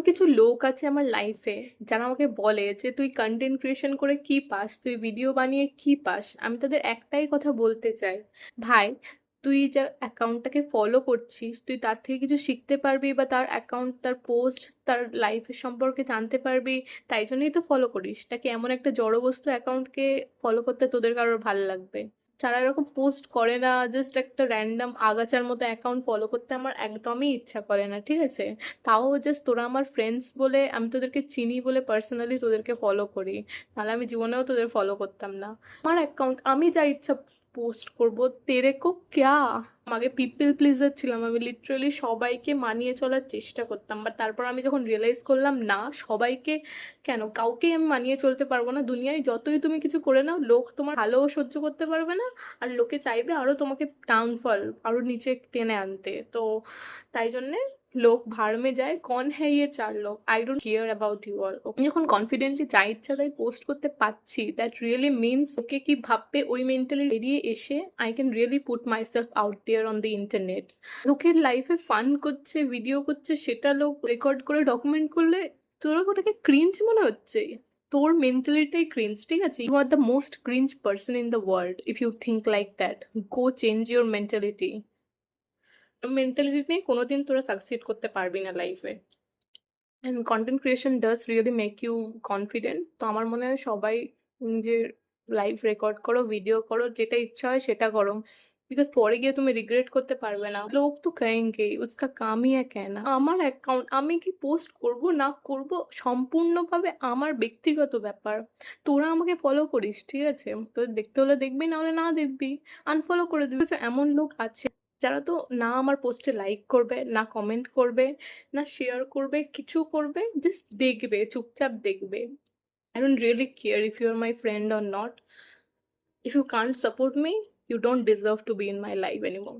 কিছু লোক আছে আমার লাইফে যারা আমাকে বলে যে, "তুই কনটেন্ট ক্রিয়েশন করে কি পাস? তুই ভিডিও বানিয়ে কি পাস?" আমি তাদের একটাই কথা বলতে চাই, "ভাই, তুই যা অ্যাকাউন্টটাকে ফলো করছিস, তুই তার থেকে কিছু শিখতে পারবি বা তার অ্যাকাউন্ট, তার পোস্ট, তার লাইফের সম্পর্কে জানতে পারবি, তাই জন্যই তো ফলো করিস। নাকি এমন একটা জড়বস্তু অ্যাকাউন্টকে ফলো করতে তোদের কারোর ভাল লাগবে?" যারা এরকম পোস্ট করে না, জাস্ট একটা র‍্যান্ডম আগাছার মতো অ্যাকাউন্ট ফলো করতে আমার একদমই ইচ্ছা করে না, ঠিক আছে? তাও জাস্ট তোরা আমার ফ্রেন্ডস বলে, আমি তোদেরকে চিনি বলে পার্সোনালি তোদেরকে ফলো করি। নাহলে আমি জীবনেও তোদের ফলো করতাম না। আমার অ্যাকাউন্ট, আমি যা ইচ্ছা পোস্ট করব, তেরে কো ক্যা? আগে পিপল প্লিজার ছিলাম, আমি লিটারালি সবাইকে মানিয়ে চলার চেষ্টা করতাম, বাট তারপর আমি যখন রিয়েলাইজ করলাম না, সবাইকে কেন, কাউকেই আমি মানিয়ে চলতে পারবো না। দুনিয়ায় যতই তুমি কিছু করে নাও, লোক তোমার ভালোও সহ্য করতে পারবে না, আর লোকে চাইবে আরো তোমাকে ডাউনফল, আরো নিচে টেনে আনতে। তো তাই জন্যে লোক ভাड़ में যায়, কন হ্যায় ইয়ে চার লোক, I don't care about you all. আমি যখন কনফিডেন্টলি যা ইচ্ছা তাই পোস্ট করতে পারছি, দ্যাট রিয়েলি মিনস ওকে কি ভাববে ওই মেন্টালি বেরিয়ে এসে I can really put myself out there on the internet. লোকের লাইফে ফান করছে, ভিডিও করছে, সেটা লোক রেকর্ড করে ডকুমেন্ট করলে তোর ওটাকে ক্রিঞ্জ মনে হচ্ছে। তোর মেন্টালিটাই ক্রিঞ্জ, ঠিক আছে? You are the most cringe person in the world if you think like that. Go change your mentality. Mentality নিয়ে কোনোদিন তোরা সাকসিড করতে পারবি না লাইফে। And content creation does really make you confident. তো আমার মনে হয় সবাই নিজের লাইফ রেকর্ড করো, ভিডিও করো, যেটা ইচ্ছা হয় সেটা করো। বিকজ পরে গিয়ে তুমি রিগ্রেট করতে পারবে না। লোক তো কহেঙ্গে উসকা কাম হি হ্যায় কেহনা। আমার অ্যাকাউন্ট, আমি কি পোস্ট করব না করব সম্পূর্ণভাবে আমার ব্যক্তিগত ব্যাপার। তোরা আমাকে ফলো করিস, ঠিক আছে? তোদের দেখতে হলে দেখবি, না হলে না দেখবি, আনফলো করে দিবি। তো এমন লোক আছে যারা তো না আমার পোস্টে লাইক করবে, না কমেন্ট করবে, না শেয়ার করবে, কিছু করবে, জাস্ট দেখবে, চুপচাপ দেখবে। I don't really care if you're my friend or not. If you can't support me, you don't deserve to be in my life anymore.